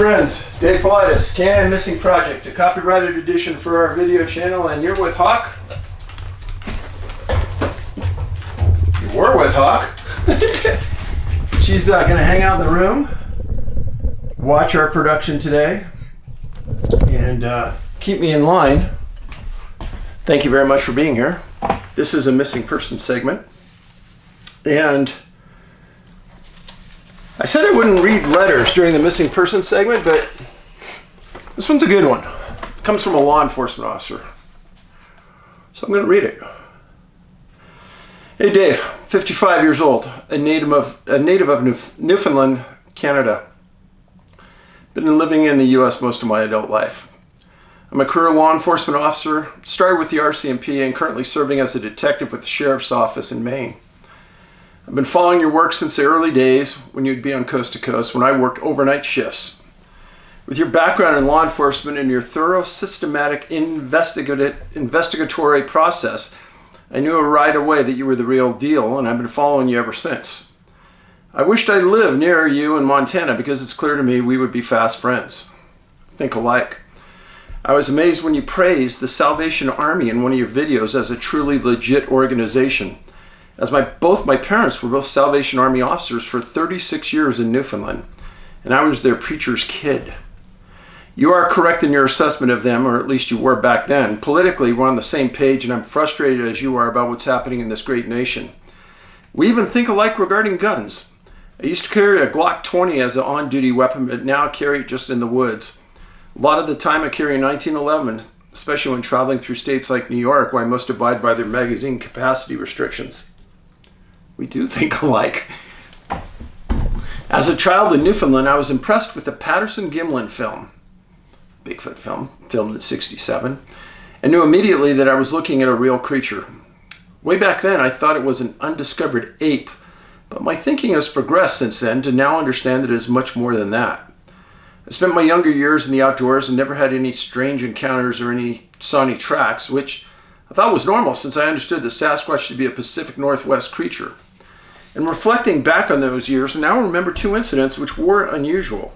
friends, Dave Paulides, CanAm Missing Project, a copyrighted edition for our video channel, and you're with Hawk. You were with Hawk. She's going to hang out in the room, watch our production today, and keep me in line. Thank you very much for being here. This is a missing person segment, and I said I wouldn't read letters during the missing person segment, but this one's a good one. It comes from a law enforcement officer, so I'm going to read it. Hey Dave, 55 years old, a native of Newfoundland, Canada. Been living in the U.S. most of my adult life. I'm a career law enforcement officer, started with the RCMP and currently serving as a detective with the Sheriff's Office in Maine. I've been following your work since the early days when you'd be on coast to coast when I worked overnight shifts. With your background in law enforcement and your thorough, systematic, investigatory process, I knew right away that you were the real deal, and I've been following you ever since. I wished I lived near you in Montana because it's clear to me we would be fast friends. Think alike. I was amazed when you praised the Salvation Army in one of your videos as a truly legit organization, as both my parents were both Salvation Army officers for 36 years in Newfoundland, and I was their preacher's kid. You are correct in your assessment of them, or at least you were back then. Politically, we're on the same page, and I'm frustrated as you are about what's happening in this great nation. We even think alike regarding guns. I used to carry a Glock 20 as an on-duty weapon, but now I carry it just in the woods. A lot of the time I carry a 1911, especially when traveling through states like New York, where I must abide by their magazine capacity restrictions. We do think alike. As a child in Newfoundland, I was impressed with the Patterson-Gimlin film, Bigfoot film, filmed in '67, and knew immediately that I was looking at a real creature. Way back then, I thought it was an undiscovered ape, but my thinking has progressed since then to now understand that it is much more than that. I spent my younger years in the outdoors and never had any strange encounters or saw any tracks, which I thought was normal since I understood the Sasquatch to be a Pacific Northwest creature. And reflecting back on those years, I now remember two incidents which were unusual.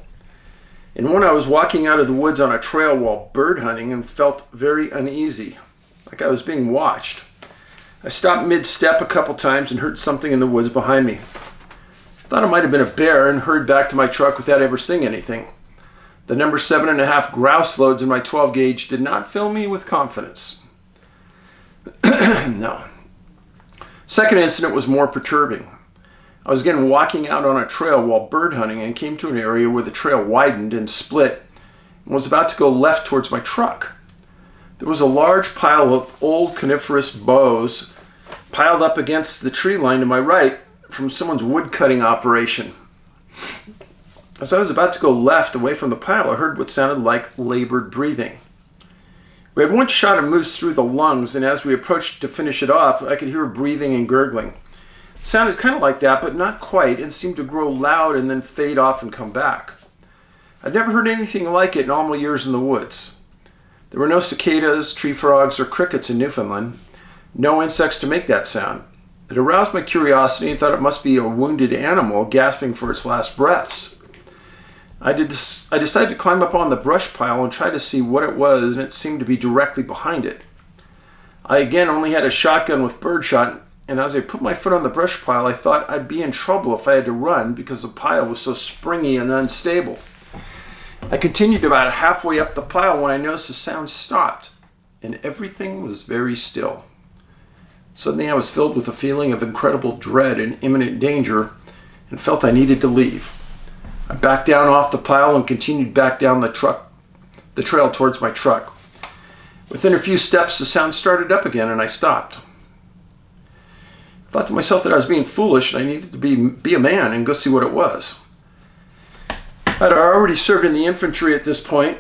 In one, I was walking out of the woods on a trail while bird hunting and felt very uneasy, like I was being watched. I stopped mid-step a couple times and heard something in the woods behind me. I thought it might have been a bear and hurried back to my truck without ever seeing anything. The number 7.5 grouse loads in my 12 gauge did not fill me with confidence. No. Second incident was more perturbing. I was again walking out on a trail while bird hunting and came to an area where the trail widened and split and was about to go left towards my truck. There was a large pile of old coniferous boughs piled up against the tree line to my right from someone's wood cutting operation. As I was about to go left away from the pile, I heard what sounded like labored breathing. We had one shot of moose through the lungs, and as we approached to finish it off, I could hear breathing and gurgling. It sounded kind of like that, but not quite, and seemed to grow loud and then fade off and come back. I'd never heard anything like it in all my years in the woods. There were no cicadas, tree frogs, or crickets in Newfoundland. No insects to make that sound. It aroused my curiosity and thought it must be a wounded animal gasping for its last breaths. I decided to climb up on the brush pile and try to see what it was, and it seemed to be directly behind it. I again only had a shotgun with birdshot, and as I put my foot on the brush pile, I thought I'd be in trouble if I had to run because the pile was so springy and unstable. I continued about halfway up the pile when I noticed the sound stopped, and everything was very still. Suddenly I was filled with a feeling of incredible dread and imminent danger, and felt I needed to leave. I backed down off the pile and continued back down the trail towards my truck. Within a few steps, the sound started up again, and I stopped. I thought to myself that I was being foolish and I needed to be a man and go see what it was. I'd already served in the infantry at this point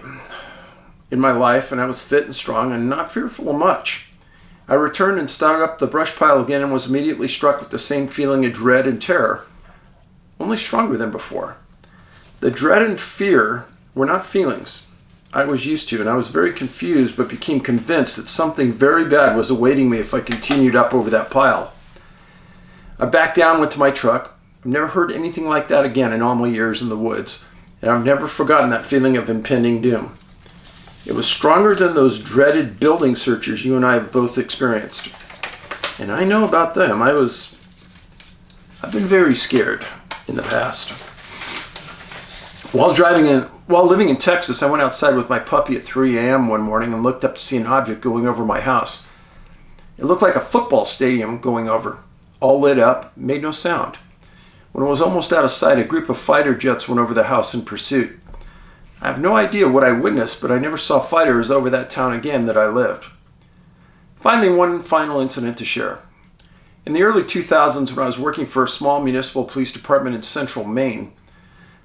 in my life, and I was fit and strong and not fearful of much. I returned and started up the brush pile again and was immediately struck with the same feeling of dread and terror, only stronger than before. The dread and fear were not feelings I was used to, and I was very confused but became convinced that something very bad was awaiting me if I continued up over that pile. I backed down, went to my truck. I've never heard anything like that again in all my years in the woods, and I've never forgotten that feeling of impending doom. It was stronger than those dreaded building searches you and I have both experienced. And I know about them. I've been very scared in the past. While living in Texas, I went outside with my puppy at 3 a.m. one morning and looked up to see an object going over my house. It looked like a football stadium going over, all lit up, made no sound. When it was almost out of sight, a group of fighter jets went over the house in pursuit. I have no idea what I witnessed, but I never saw fighters over that town again that I lived. Finally, one final incident to share. In the early 2000s, when I was working for a small municipal police department in central Maine,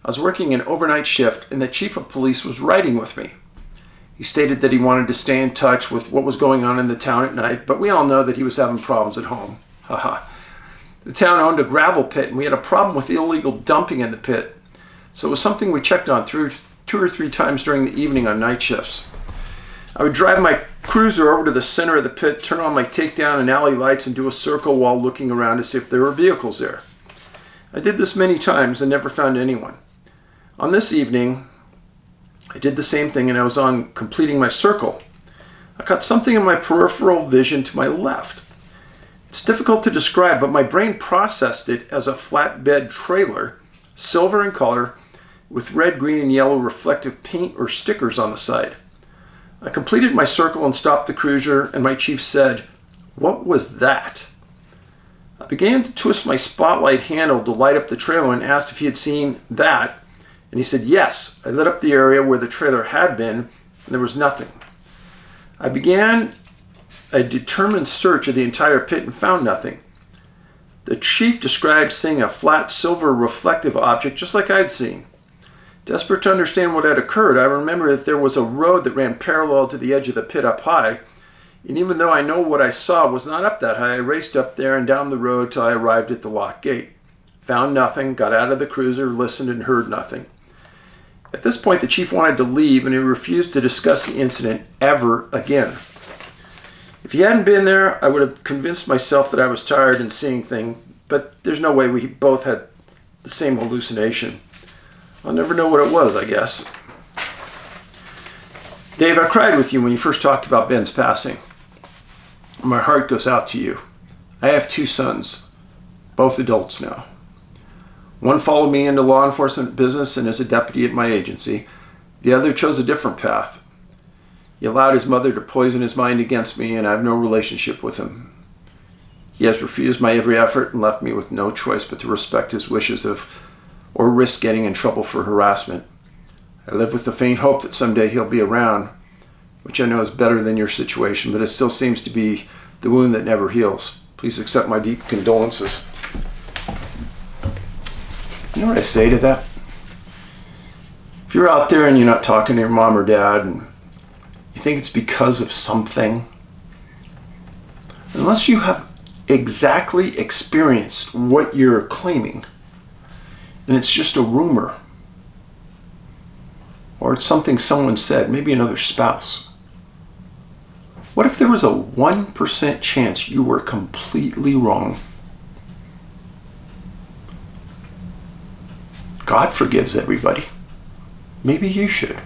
I was working an overnight shift, and the chief of police was riding with me. He stated that he wanted to stay in touch with what was going on in the town at night, but we all know that he was having problems at home. Haha. The town owned a gravel pit, and we had a problem with illegal dumping in the pit, so it was something we checked on through 2 or 3 times during the evening on night shifts. I would drive my cruiser over to the center of the pit, turn on my takedown and alley lights, and do a circle while looking around to see if there were vehicles there. I did this many times and never found anyone. On this evening, I did the same thing, and I was on completing my circle. I caught something in my peripheral vision to my left. It's difficult to describe, but my brain processed it as a flatbed trailer, silver in color, with red, green, and yellow reflective paint or stickers on the side. I completed my circle and stopped the cruiser, and my chief said, "What was that?" I began to twist my spotlight handle to light up the trailer and asked if he had seen that, and he said yes. I lit up the area where the trailer had been, and there was nothing. I began a determined search of the entire pit and found nothing. The chief described seeing a flat silver reflective object just like I'd seen. Desperate to understand what had occurred, I remember that there was a road that ran parallel to the edge of the pit up high, and even though I know what I saw was not up that high, I raced up there and down the road till I arrived at the locked gate. Found nothing, got out of the cruiser, listened, and heard nothing. At this point, the chief wanted to leave, and he refused to discuss the incident ever again. If he hadn't been there, I would have convinced myself that I was tired and seeing things, but there's no way we both had the same hallucination. I'll never know what it was, I guess. Dave, I cried with you when you first talked about Ben's passing. My heart goes out to you. I have 2 sons, both adults now. One followed me into law enforcement business and is a deputy at my agency. The other chose a different path. He allowed his mother to poison his mind against me, and I have no relationship with him. He has refused my every effort and left me with no choice but to respect his wishes or risk getting in trouble for harassment. I live with the faint hope that someday he'll be around, which I know is better than your situation, but it still seems to be the wound that never heals. Please accept my deep condolences. You know what I say to that? If you're out there and you're not talking to your mom or dad and you think it's because of something, unless you have exactly experienced what you're claiming, and it's just a rumor, or it's something someone said, maybe another spouse. What if there was a 1% chance you were completely wrong? God forgives everybody. Maybe you should.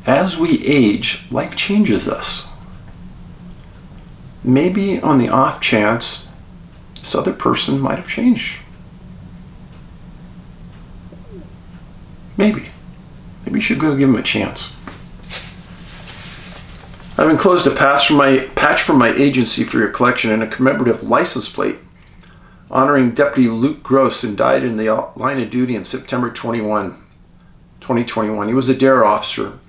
As we age, life changes us. Maybe on the off chance, this other person might have changed. Maybe you should go give him a chance. I've enclosed a patch from my agency for your collection and a commemorative license plate honoring Deputy Luke Gross, who died in the line of duty in September 2021. He was a DARE officer,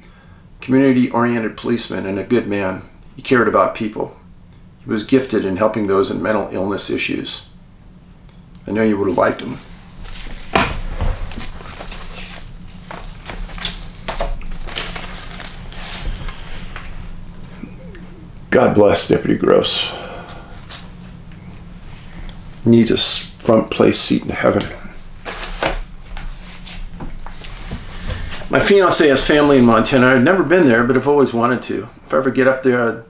community-oriented policeman, and a good man. He cared about people. He was gifted in helping those in mental illness issues. I know you would have liked him. God bless Deputy Gross. Needs a front place seat in heaven. My fiance has family in Montana. I've never been there, but I've always wanted to. If I ever get up there, I'd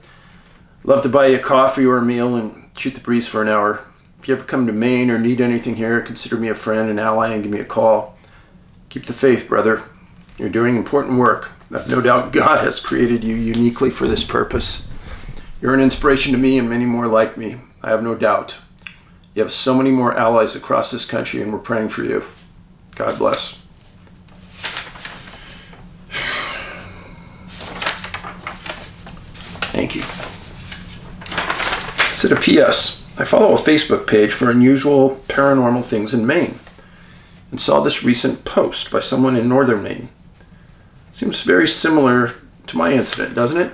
love to buy you a coffee or a meal and shoot the breeze for an hour. If you ever come to Maine or need anything here, consider me a friend and ally and give me a call. Keep the faith, brother. You're doing important work. I've no doubt God has created you uniquely for this purpose. You're an inspiration to me and many more like me. I have no doubt. You have so many more allies across this country, and we're praying for you. God bless. Thank you. Said a P.S. I follow a Facebook page for unusual paranormal things in Maine and saw this recent post by someone in northern Maine. Seems very similar to my incident, doesn't it?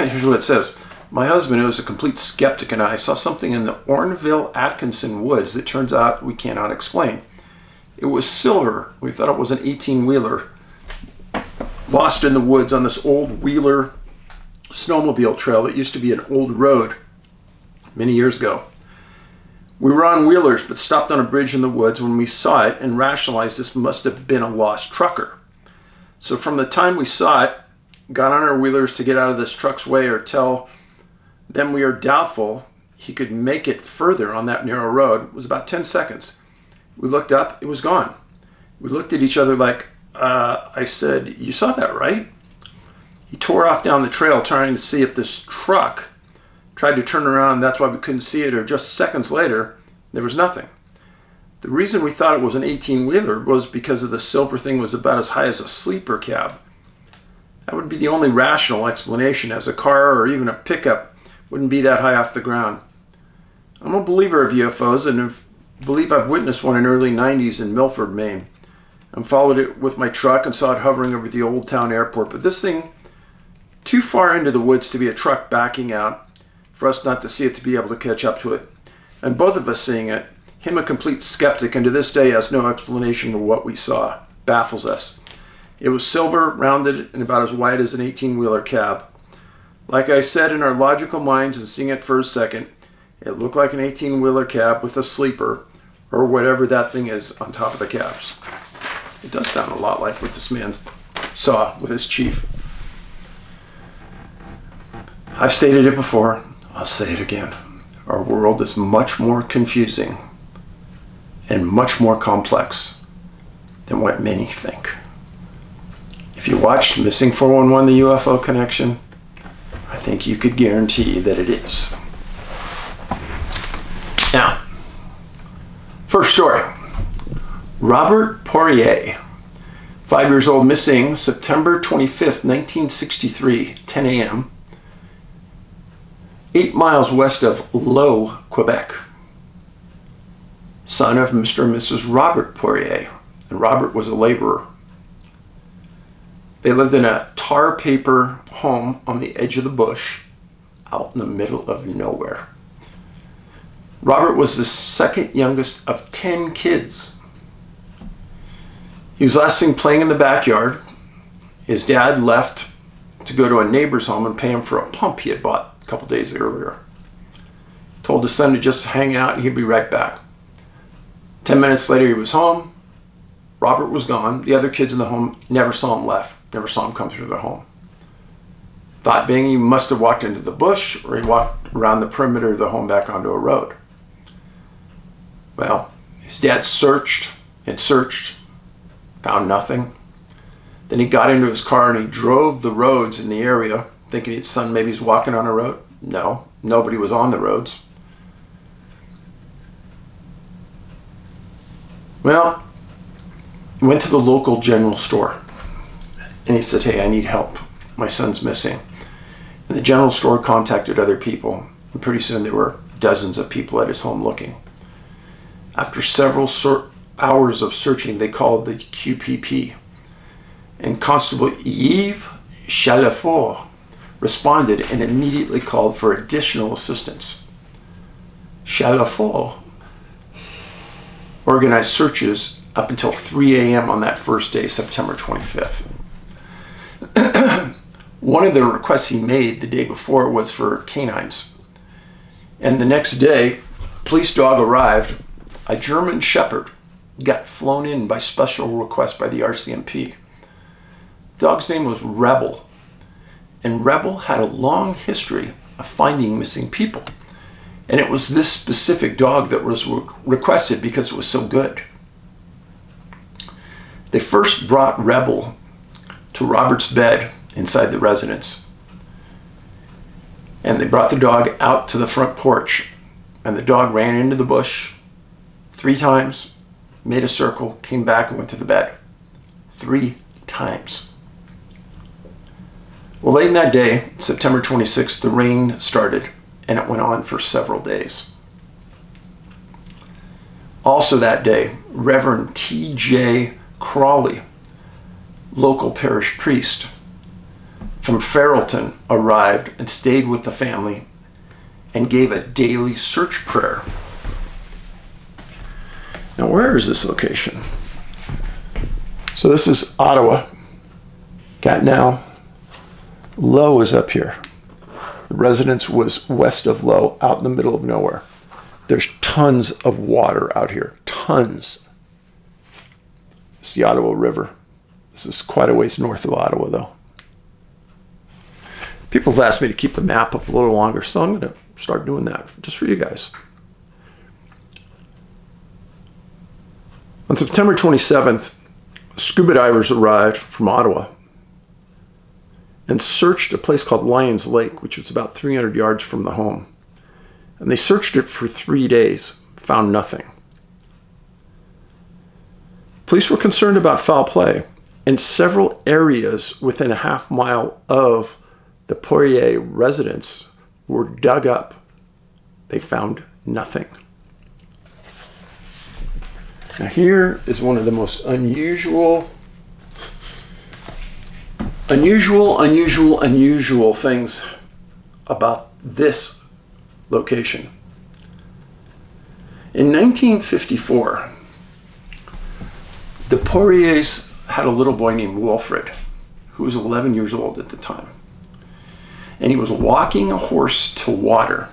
Here's what it says. My husband, who is a complete skeptic, and I saw something in the Orneville-Atkinson woods that turns out we cannot explain. It was silver. We thought it was an 18-wheeler lost in the woods on this old wheeler snowmobile trail that used to be an old road many years ago. We were on wheelers but stopped on a bridge in the woods when we saw it and rationalized this must have been a lost trucker. So from the time we saw it, got on our wheelers to get out of this truck's way or tell them we are doubtful he could make it further on that narrow road. It was about 10 seconds. We looked up, it was gone. We looked at each other like, I said, you saw that, right? He tore off down the trail trying to see if this truck tried to turn around. That's why we couldn't see it. Or just seconds later, there was nothing. The reason we thought it was an 18-wheeler was because of the silver thing was about as high as a sleeper cab. That would be the only rational explanation, as a car or even a pickup wouldn't be that high off the ground. I'm a believer of UFOs and believe I've witnessed one in early 90s in Milford, Maine. I followed it with my truck and saw it hovering over the old town airport. But this thing, too far into the woods to be a truck backing out, for us not to see it to be able to catch up to it. And both of us seeing it, him a complete skeptic, and to this day has no explanation for what we saw. Baffles us. It was silver, rounded, and about as wide as an 18-wheeler cab. Like I said, in our logical minds and seeing it for a second, it looked like an 18-wheeler cab with a sleeper, or whatever that thing is on top of the cabs. It does sound a lot like what this man saw with his chief. I've stated it before, I'll say it again. Our world is much more confusing and much more complex than what many think. If you watched Missing 411, the UFO Connection, I think you could guarantee that it is. Now, first story. Robert Poirier, 5 years old, missing September 25th, 1963, 10 a.m., 8 miles west of Low, Quebec. Son of Mr. and Mrs. Robert Poirier, and Robert was a laborer. They lived in a tar paper home on the edge of the bush, out in the middle of nowhere. Robert was the second youngest of 10 kids. He was last seen playing in the backyard. His dad left to go to a neighbor's home and pay him for a pump he had bought a couple days earlier. Told his son to just hang out and he'd be right back. 10 minutes later he was home. Robert was gone. The other kids in the home never saw him never saw him come through their home. Thought being he must have walked into the bush or he walked around the perimeter of the home back onto a road. Well, his dad searched and searched, found nothing. Then he got into his car and he drove the roads in the area, thinking his son maybe he's walking on a road. No, nobody was on the roads. Well, he went to the local general store and he said, hey, I need help. My son's missing. And the general store contacted other people, and pretty soon there were dozens of people at his home looking. After several hours of searching, they called the QPP, and Constable Yves Chalafort responded and immediately called for additional assistance. Chalafort organized searches up until 3 a.m. on that first day, September 25th. One of the requests he made the day before was for canines. And the next day, a police dog arrived, a German Shepherd, got flown in by special request by the RCMP. The dog's name was Rebel. And Rebel had a long history of finding missing people. And it was this specific dog that was requested because it was so good. They first brought Rebel to Robert's bed inside the residence. And they brought the dog out to the front porch. And the dog ran into the bush 3 times, made a circle, came back and went to the bed. 3 times. Well, late in that day, September 26th, the rain started, and it went on for several days. Also that day, Reverend T.J. Crawley, local parish priest from Farrellton, arrived and stayed with the family and gave a daily search prayer. Now, where is this location? So this is Ottawa. CanAm. Low is up here. The residence was west of Low, out in the middle of nowhere. There's tons of water out here. Tons. It's the Ottawa River. This is quite a ways north of Ottawa, though. People have asked me to keep the map up a little longer, so I'm going to start doing that just for you guys. On September 27th, scuba divers arrived from Ottawa and searched a place called Lions Lake, which was about 300 yards from the home. And they searched it for 3 days, found nothing. Police were concerned about foul play, and several areas within a half-mile of the Poirier residence were dug up. They found nothing. Now here is one of the most unusual things about this location. In 1954, the Poiriers had a little boy named Wilfred, who was 11 years old at the time. And he was walking a horse to water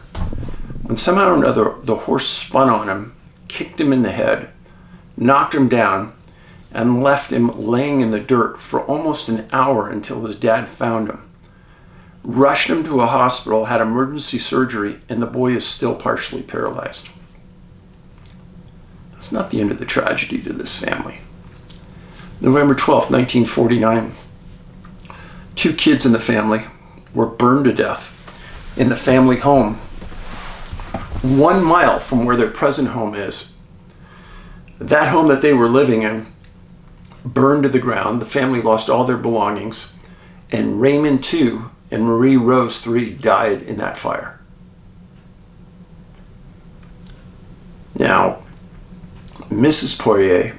when somehow or another the horse spun on him, kicked him in the head, knocked him down, and left him laying in the dirt for almost an hour until his dad found him. Rushed him to a hospital, had emergency surgery, and the boy is still partially paralyzed. That's not the end of the tragedy to this family. November 12th, 1949, 2 kids in the family were burned to death in the family home 1 mile from where their present home is. That home that they were living in burned to the ground. The family lost all their belongings, and Raymond 2 and Marie Rose 3 died in that fire. Now, Mrs. Poirier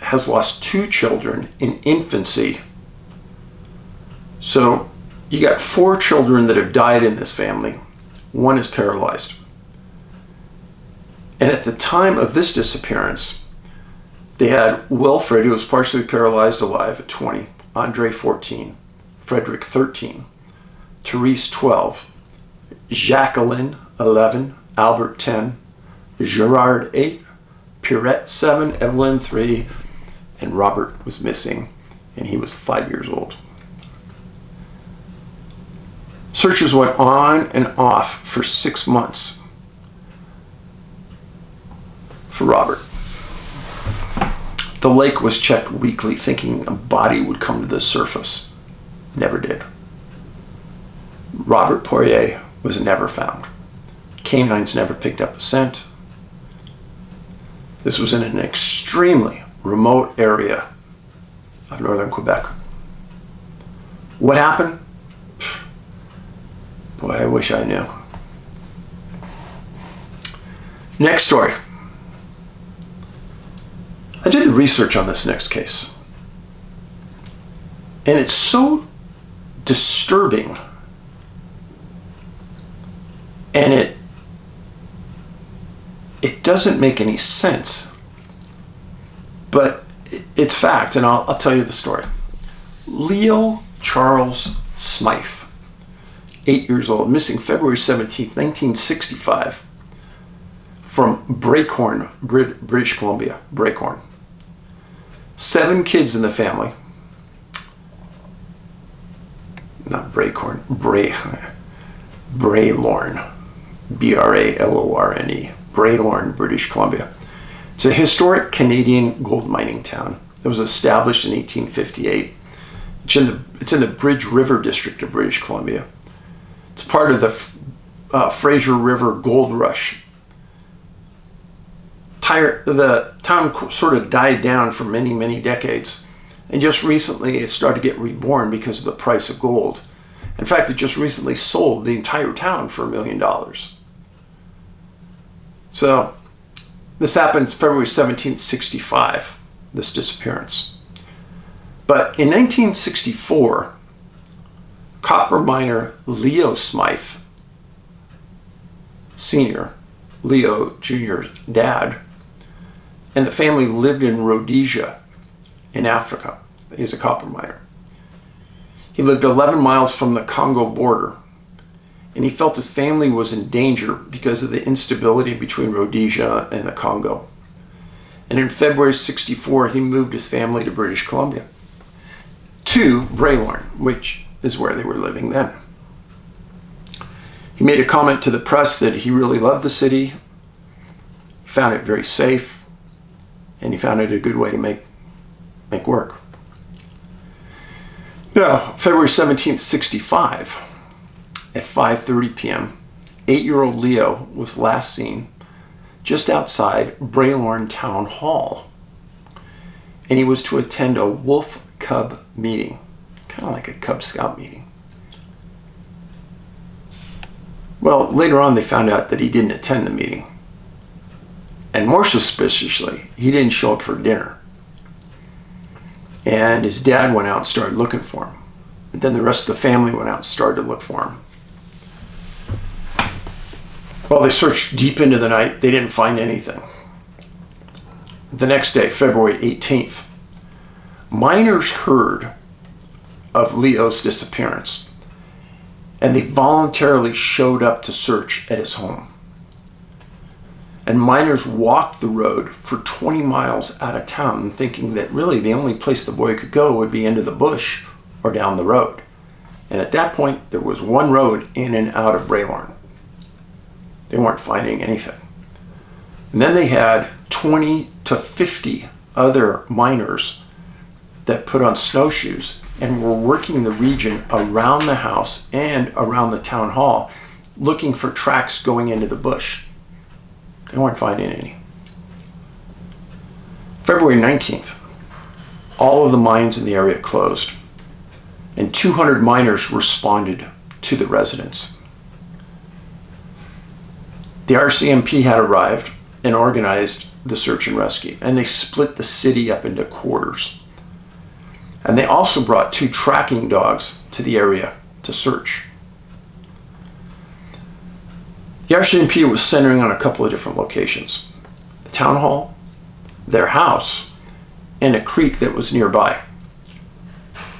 has lost 2 children in infancy. So you got 4 children that have died in this family. 1 is paralyzed. And at the time of this disappearance, they had Wilfred, who was partially paralyzed, alive at 20, Andre 14, Frederick 13, Therese 12, Jacqueline 11, Albert 10, Gerard 8, Pierrette 7, Evelyn 3, and Robert was missing, and he was 5 years old. Searches went on and off for 6 months for Robert. The lake was checked weekly, thinking a body would come to the surface. Never did. Robert Poirier was never found. Canines never picked up a scent. This was in an extremely remote area of northern Quebec. What happened? Boy, I wish I knew. Next story. I did the research on this next case, and it's so disturbing, and it doesn't make any sense, but it's fact, and I'll tell you the story. Leo Charles Smythe, 8 years old, missing February 17th, 1965, from Breakhorn, British Columbia. Breakhorn. 7 kids in the family. Not Breakhorn, Braylorne. Bralorne. Braylorne, British Columbia. It's a historic Canadian gold mining town. that was established in 1858. It's in the Bridge River district of British Columbia. It's part of the Fraser River Gold Rush. The town sort of died down for many, many decades. And just recently it started to get reborn because of the price of gold. In fact, it just recently sold the entire town for $1 million. So this happens February 1765, this disappearance. But in 1964, copper miner Leo Smythe, Sr., Leo Jr.'s dad, and the family lived in Rhodesia in Africa. He's a copper miner. He lived 11 miles from the Congo border, and he felt his family was in danger because of the instability between Rhodesia and the Congo. And in February 64, he moved his family to British Columbia, to Braylorne, which is where they were living then. He made a comment to the press that he really loved the city, he found it very safe, and he found it a good way to make work. Now, February 17th, 65, at 5:30 p.m., 8-year-old Leo was last seen just outside Braylorne Town Hall, and he was to attend a wolf cub meeting, kind of like a Cub Scout meeting. Well, later on they found out that he didn't attend the meeting, and more suspiciously, he didn't show up for dinner. And his dad went out and started looking for him. And then the rest of the family went out and started to look for him. Well, they searched deep into the night. They didn't find anything. The next day, February 18th, miners heard of Leo's disappearance, and they voluntarily showed up to search at his home. And miners walked the road for 20 miles out of town, thinking that really the only place the boy could go would be into the bush or down the road. And at that point, there was one road in and out of Braylorne. They weren't finding anything. And then they had 20 to 50 other miners that put on snowshoes and were working the region around the house and around the town hall, looking for tracks going into the bush. They weren't finding any. February 19th, all of the mines in the area closed, and 200 miners responded to the residents. The RCMP had arrived and organized the search and rescue, and they split the city up into quarters. And they also brought 2 tracking dogs to the area to search. The RCMP was centering on a couple of different locations: the town hall, their house, and a creek that was nearby.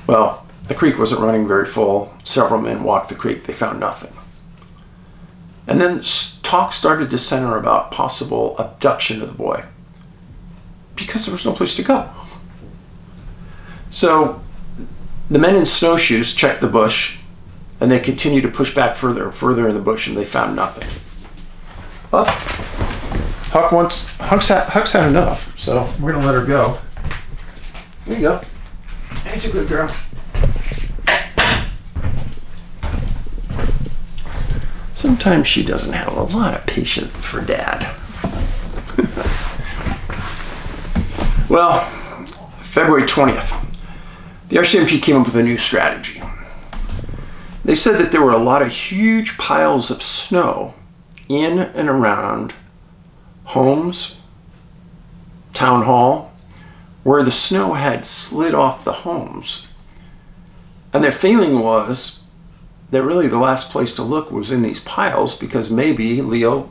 Well, the creek wasn't running very full. Several men walked the creek. They found nothing. And then talk started to center about possible abduction of the boy, because there was no place to go. So the men in snowshoes checked the bush, and they continued to push back further and further in the bush, and they found nothing. Well, Huck's had enough, so we're gonna let her go. There you go. She's a good girl. Sometimes she doesn't have a lot of patience for Dad. Well, February 20th, the RCMP came up with a new strategy. They said that there were a lot of huge piles of snow in and around homes, town hall, where the snow had slid off the homes. And their feeling was that really the last place to look was in these piles, because maybe Leo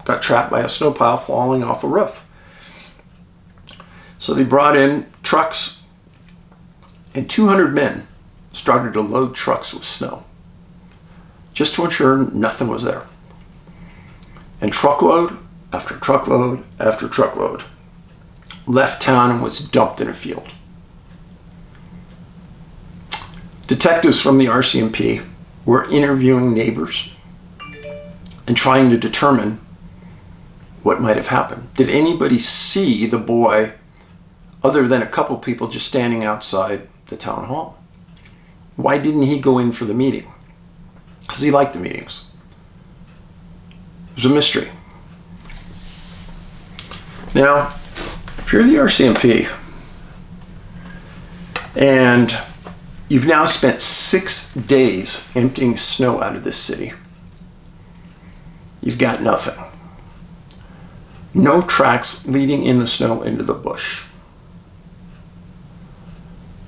got trapped by a snowplow falling off a roof. So they brought in trucks, and 200 men started to load trucks with snow, just to ensure nothing was there. And truckload after truckload after truckload left town and was dumped in a field. Detectives from the RCMP were interviewing neighbors and trying to determine what might have happened. Did anybody see the boy other than a couple people just standing outside the town hall. Why didn't he go in for the meeting? Because he liked the meetings. It was a mystery. Now, if you're the RCMP and you've now spent 6 days emptying snow out of this city, you've got nothing. No tracks leading in the snow into the bush.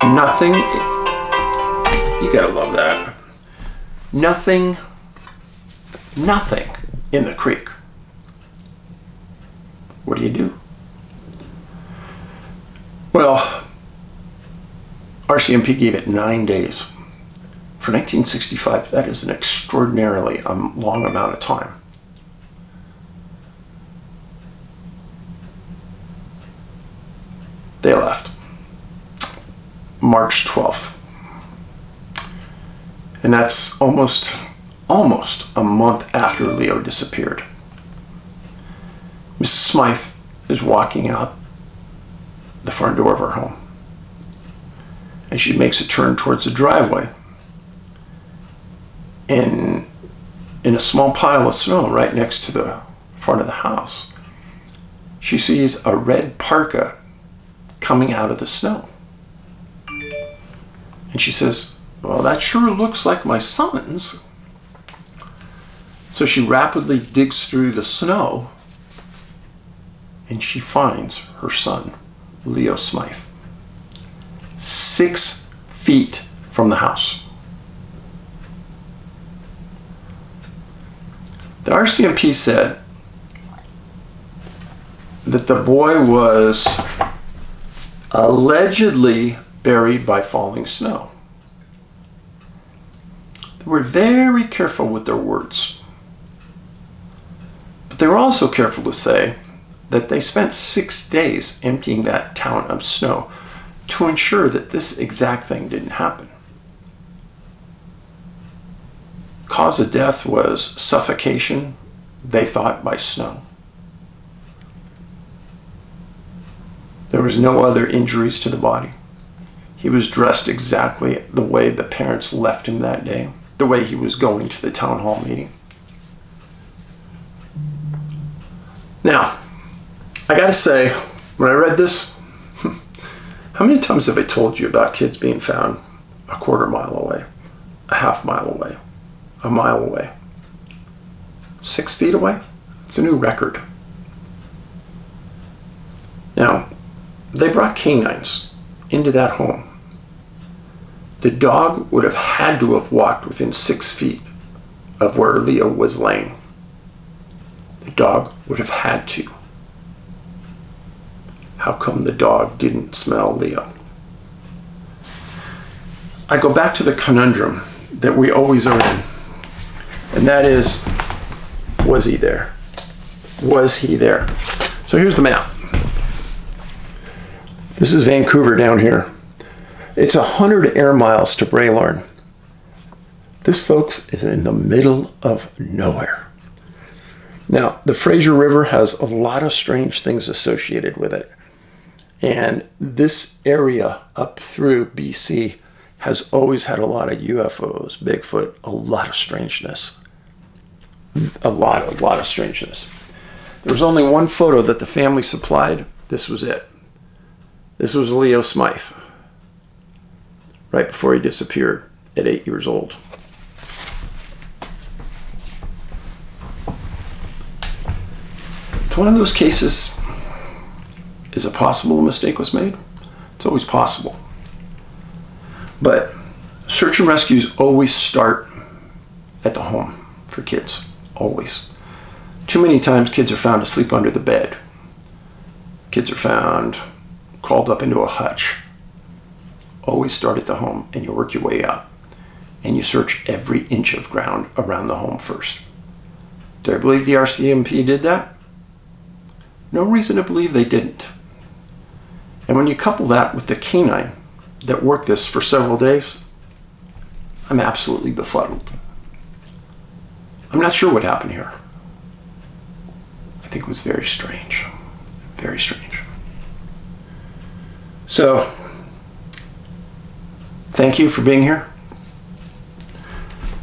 Nothing. You gotta love that. Nothing in the creek. What do? Well, RCMP gave it 9 days. For 1965, that is an extraordinarily long amount of time. They left March 12th. And that's almost a month after Leo disappeared. Mrs. Smythe is walking out the front door of her home. And she makes a turn towards the driveway. And in a small pile of snow right next to the front of the house, she sees a red parka coming out of the snow. And she says, "Well, that sure looks like my son's." So she rapidly digs through the snow and she finds her son, Leo Smythe, 6 feet from the house. The RCMP said that the boy was allegedly buried by falling snow. They were very careful with their words. But they were also careful to say that they spent 6 days emptying that town of snow to ensure that this exact thing didn't happen. Cause of death was suffocation, they thought, by snow. There was no other injuries to the body. He was dressed exactly the way the parents left him that day, the way he was going to the town hall meeting. Now, I gotta say, when I read this, how many times have I told you about kids being found a quarter mile away, a half mile away, a mile away, 6 feet away? It's a new record. Now, they brought canines into that home. The dog would have had to have walked within 6 feet of where Leo was laying. The dog would have had to. How come the dog didn't smell Leo? I go back to the conundrum that we always are in, and that is, was he there? Was he there? So here's the map. This is Vancouver down here. It's 100 air miles to Braylorn. This, folks, is in the middle of nowhere. Now, the Fraser River has a lot of strange things associated with it. And this area up through BC has always had a lot of UFOs, Bigfoot, a lot of strangeness. A lot of strangeness. There was only one photo that the family supplied. This was it. This was Leo Smythe, right before he disappeared at 8 years old. It's one of those cases. Is it possible a mistake was made? It's always possible. But search and rescues always start at the home for kids. Always. Too many times kids are found asleep under the bed. Kids are found called up into a hutch. Always start at the home and you work your way up. And you search every inch of ground around the home first. Do I believe the RCMP did that? No reason to believe they didn't. And when you couple that with the canine that worked this for several days, I'm absolutely befuddled. I'm not sure what happened here. I think it was very strange. Very strange. So, thank you for being here.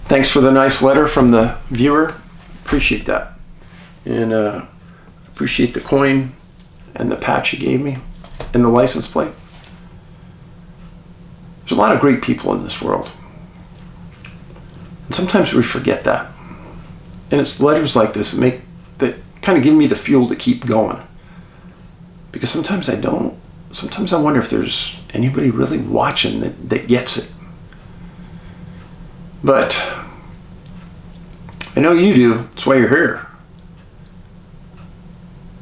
Thanks for the nice letter from the viewer. Appreciate that. And appreciate the coin and the patch you gave me and the license plate. There's a lot of great people in this world. And sometimes we forget that. And it's letters like this that kind of give me the fuel to keep going. Because sometimes I don't. Sometimes I wonder if there's anybody really watching that gets it. But I know you do. That's why you're here.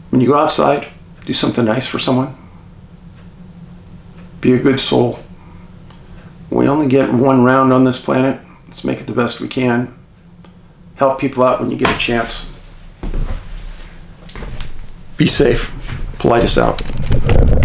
When you go outside, do something nice for someone. Be a good soul. We only get one round on this planet. Let's make it the best we can. Help people out when you get a chance. Be safe. Paulides out.